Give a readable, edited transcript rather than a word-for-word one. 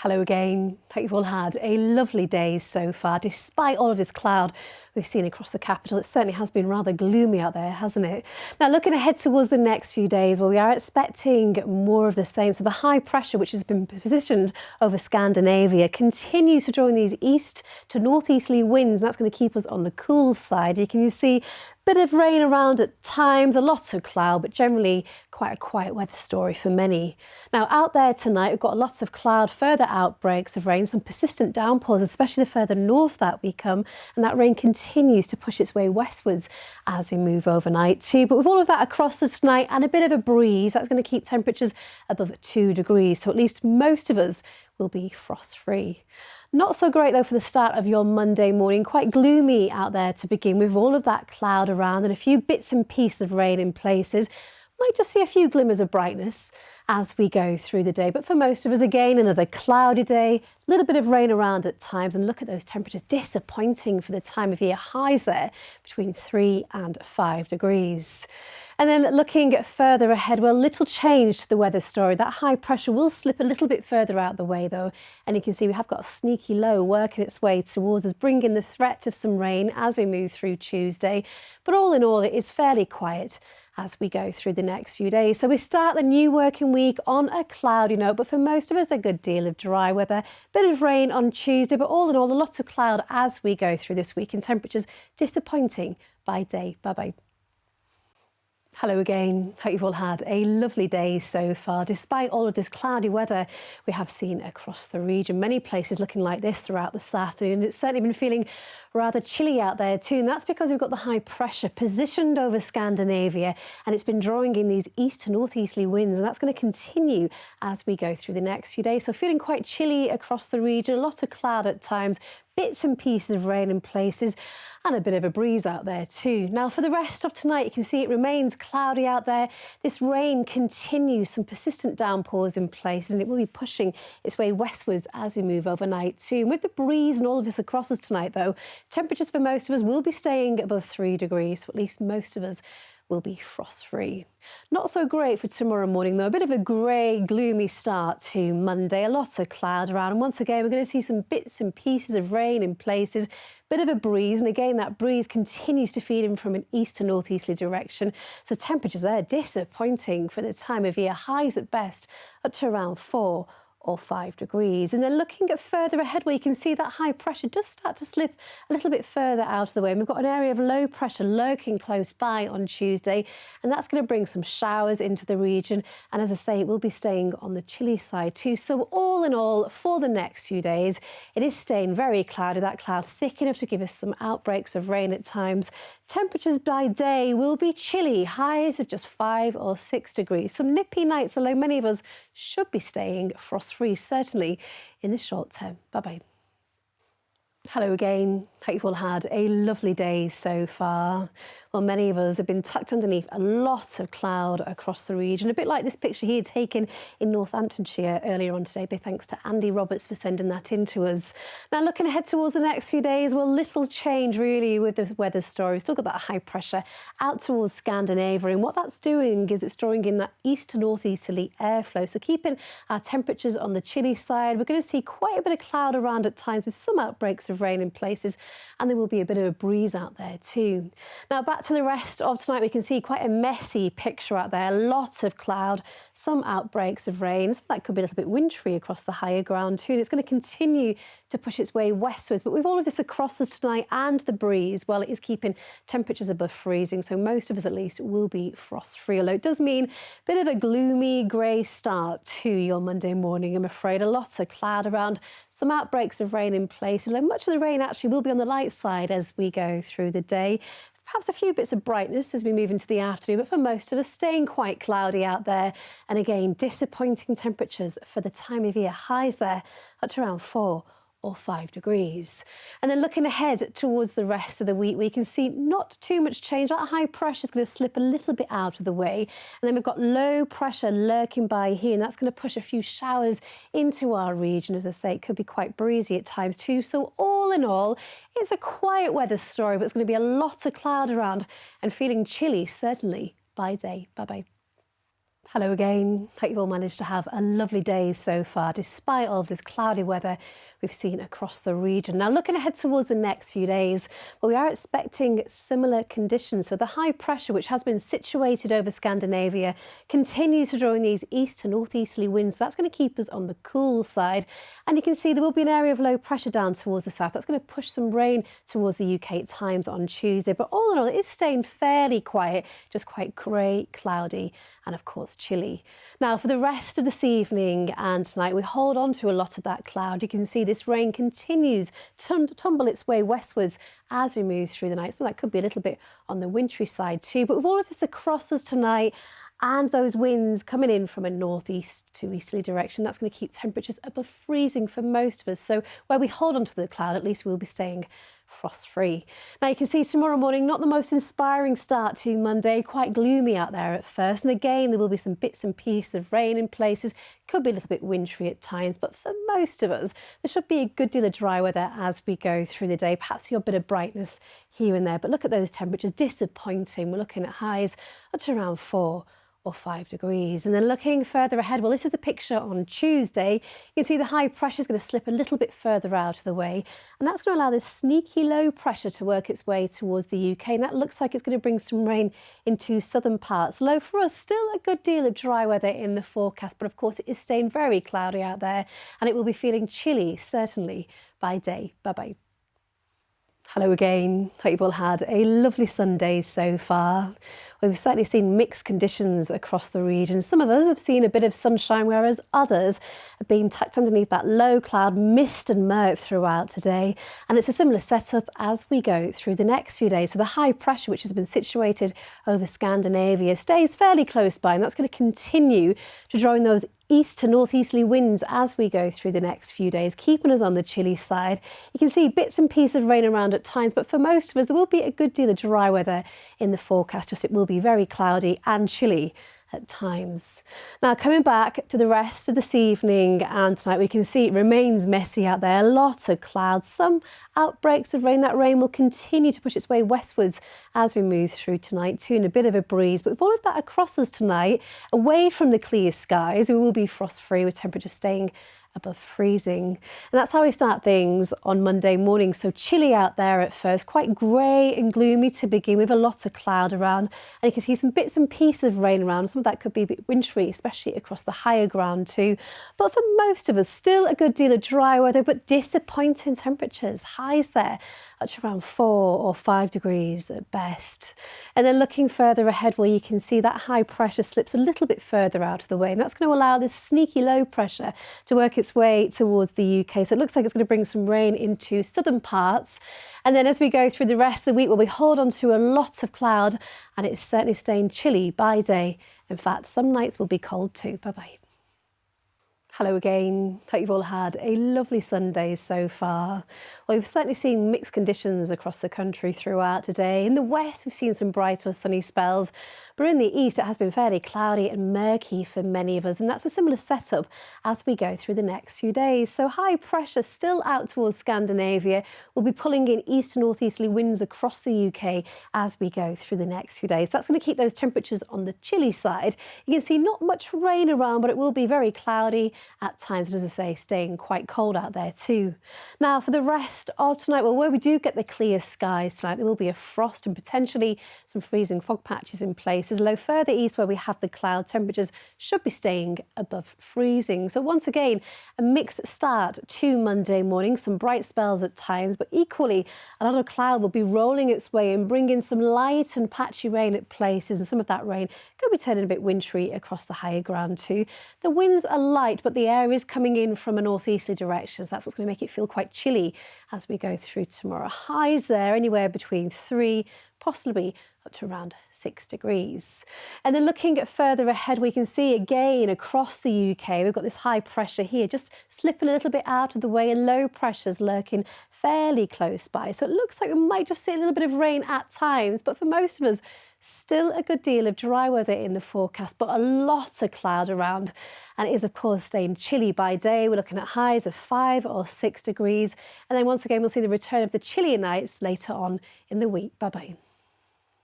Hello again. Hope you've all had a lovely day so far, despite all of this cloud we've seen across the capital. It certainly has been rather gloomy out there, hasn't it? Now, looking ahead towards the next few days, well, we are expecting more of the same. So the high pressure, which has been positioned over Scandinavia, continues to draw in these east to northeasterly winds. And that's going to keep us on the cool side. You can see bit of rain around at times, a lot of cloud, but generally quite a quiet weather story for many. Now, out there tonight, we've got lots of cloud, further outbreaks of rain, some persistent downpours, especially the further north that we come, and that rain continues to push its way westwards as we move overnight too. But with all of that across us tonight and a bit of a breeze, that's going to keep temperatures above 2 degrees. So at least most of us will be frost-free. Not so great though for the start of your Monday morning. Quite gloomy out there to begin with, all of that cloud around and a few bits and pieces of rain in places. Might just see a few glimmers of brightness as we go through the day. But for most of us, again, another cloudy day, a little bit of rain around at times. And look at those temperatures, disappointing for the time of year. Highs there between 3 and 5 degrees. And then looking further ahead, well, little change to the weather story. That high pressure will slip a little bit further out the way though. And you can see we have got a sneaky low working its way towards us, bringing the threat of some rain as we move through Tuesday. But all in all, it is fairly quiet as we go through the next few days. So we start the new working week on a cloudy note, but for most of us, a good deal of dry weather, bit of rain on Tuesday, but all in all, a lot of cloud as we go through this week and temperatures disappointing by day. Bye-bye. Hello again. Hope you've all had a lovely day so far. Despite all of this cloudy weather we have seen across the region, many places looking like this throughout this afternoon. It's certainly been feeling rather chilly out there too, and that's because we've got the high pressure positioned over Scandinavia, and it's been drawing in these east to northeasterly winds, and that's going to continue as we go through the next few days. So feeling quite chilly across the region, a lot of cloud at times, bits and pieces of rain in places, and a bit of a breeze out there too. Now for the rest of tonight, you can see it remains cloudy out there. This rain continues, some persistent downpours in places, and it will be pushing its way westwards as we move overnight too. And with the breeze and all of this across us tonight though, temperatures for most of us will be staying above 3 degrees, for at least most of us will be frost-free. Not so great for tomorrow morning though, a bit of a grey, gloomy start to Monday, a lot of cloud around, and once again we're going to see some bits and pieces of rain in places, bit of a breeze, and again that breeze continues to feed in from an east to northeasterly direction, so temperatures there disappointing for the time of year, highs at best up to around 4 or 5 degrees. And then looking at further ahead, where you can see that high pressure does start to slip a little bit further out of the way. And we've got an area of low pressure lurking close by on Tuesday, and that's going to bring some showers into the region. And as I say, it will be staying on the chilly side too. So all in all, for the next few days, it is staying very cloudy, that cloud thick enough to give us some outbreaks of rain at times. Temperatures by day will be chilly, highs of just 5 or 6 degrees. Some nippy nights, although many of us should be staying frost-free, certainly in the short term. Bye-bye. Hello again. Hope you've all had a lovely day so far. Well, many of us have been tucked underneath a lot of cloud across the region, a bit like this picture here taken in Northamptonshire earlier on today. Big thanks to Andy Roberts for sending that in to us. Now, looking ahead towards the next few days, well, little change really with the weather story. We've still got that high pressure out towards Scandinavia, and what that's doing is it's drawing in that east to northeasterly airflow. So keeping our temperatures on the chilly side, we're going to see quite a bit of cloud around at times with some outbreaks of rain in places, and there will be a bit of a breeze out there too. Now back to the rest of tonight, we can see quite a messy picture out there, lots of cloud, some outbreaks of rain. Some of that could be a little bit wintry across the higher ground too, and it's going to continue to push its way westwards. But with all of this across us tonight and the breeze, well, it is keeping temperatures above freezing, so most of us at least will be frost-free, although it does mean a bit of a gloomy grey start to your Monday morning, I'm afraid. A lot of cloud around, some outbreaks of rain in places, although much of the rain actually will be on the light side as we go through the day. Perhaps a few bits of brightness as we move into the afternoon, but for most of us, staying quite cloudy out there. And again, disappointing temperatures for the time of year. Highs there up to around 4 or 5 degrees. And then looking ahead towards the rest of the week, we can see not too much change. That high pressure is going to slip a little bit out of the way. And then we've got low pressure lurking by here, and that's going to push a few showers into our region. As I say, it could be quite breezy at times too. So all in all, it's a quiet weather story, but it's going to be a lot of cloud around and feeling chilly, certainly by day. Bye-bye. Hello again. Hope you've all managed to have a lovely day so far, despite all of this cloudy weather we've seen across the region. Now, looking ahead towards the next few days, well, we are expecting similar conditions. So the high pressure, which has been situated over Scandinavia, continues to draw in these east to northeasterly winds. That's going to keep us on the cool side. And you can see there will be an area of low pressure down towards the south. That's going to push some rain towards the UK at times on Tuesday. But all in all, it is staying fairly quiet, just quite grey, cloudy, and of course chilly. Now, for the rest of this evening and tonight, we hold on to a lot of that cloud. You can see this rain continues to tumble its way westwards as we move through the night. So that could be a little bit on the wintry side too. But with all of this across us tonight and those winds coming in from a northeast to easterly direction, that's going to keep temperatures above freezing for most of us. So where we hold on to the cloud, at least we'll be staying frost-free. Now you can see tomorrow morning, not the most inspiring start to Monday, quite gloomy out there at first. And again, there will be some bits and pieces of rain in places. Could be a little bit wintry at times, but for most of us, there should be a good deal of dry weather as we go through the day. Perhaps your bit of brightness here and there, but look at those temperatures, disappointing. We're looking at highs up to around 4 or 5 degrees. And then looking further ahead, well, this is the picture on Tuesday. You can see the high pressure is going to slip a little bit further out of the way, and that's going to allow this sneaky low pressure to work its way towards the UK, and that looks like it's going to bring some rain into southern parts. Low for us, still a good deal of dry weather in the forecast, but of course it is staying very cloudy out there, and it will be feeling chilly, certainly, by day. Bye-bye. Hello again. Hope you've all had a lovely Sunday so far. We've certainly seen mixed conditions across the region. Some of us have seen a bit of sunshine, whereas others have been tucked underneath that low cloud, mist and murk throughout today. And it's a similar setup as we go through the next few days. So the high pressure, which has been situated over Scandinavia, stays fairly close by, and that's going to continue to draw in those east to northeasterly winds as we go through the next few days, keeping us on the chilly side. You can see bits and pieces of rain around at times, but for most of us, there will be a good deal of dry weather in the forecast, just it will be very cloudy and chilly at times. Now, coming back to the rest of this evening and tonight, we can see it remains messy out there. A lot of clouds, some outbreaks of rain. That rain will continue to push its way westwards as we move through tonight too, and a bit of a breeze. But with all of that across us tonight, away from the clear skies, we will be frost-free with temperatures staying above freezing. And that's how we start things on Monday morning. So chilly out there at first, quite grey and gloomy to begin with, a lot of cloud around. And you can see some bits and pieces of rain around. Some of that could be a bit wintry, especially across the higher ground too. But for most of us, still a good deal of dry weather, but disappointing temperatures. Highs there up to around 4 or 5 degrees at best. And then looking further ahead, well, you can see that high pressure slips a little bit further out of the way. And that's going to allow this sneaky low pressure to work its way towards the UK. So it looks like it's going to bring some rain into southern parts. And then as we go through the rest of the week, well, we hold on to a lot of cloud, and it's certainly staying chilly by day. In fact, some nights will be cold too. Bye-bye. Hello again. Hope you've all had a lovely Sunday so far. Well, we've certainly seen mixed conditions across the country throughout today. In the west, we've seen some bright or sunny spells, but in the east, it has been fairly cloudy and murky for many of us, and that's a similar setup as we go through the next few days. So high pressure still out towards Scandinavia. We'll be pulling in east and northeasterly winds across the UK as we go through the next few days. That's going to keep those temperatures on the chilly side. You can see not much rain around, but it will be very cloudy at times, and as I say, staying quite cold out there too. Now, for the rest of tonight, well, where we do get the clear skies tonight, there will be a frost and potentially some freezing fog patches in places. Low further east where we have the cloud, temperatures should be staying above freezing. So once again, a mixed start to Monday morning, some bright spells at times, but equally a lot of cloud will be rolling its way and bringing some light and patchy rain at places, and some of that rain could be turning a bit wintry across the higher ground too. The winds are light, but the air is coming in from a northeasterly direction, so that's what's going to make it feel quite chilly as we go through tomorrow. Highs there anywhere between 3, possibly up to around 6 degrees. And then looking at further ahead, we can see again across the UK, we've got this high pressure here, just slipping a little bit out of the way, and low pressures lurking fairly close by. So it looks like we might just see a little bit of rain at times, but for most of us, still a good deal of dry weather in the forecast, but a lot of cloud around. And it is, of course, staying chilly by day. We're looking at highs of 5 or 6 degrees. And then once again, we'll see the return of the chillier nights later on in the week. Bye-bye.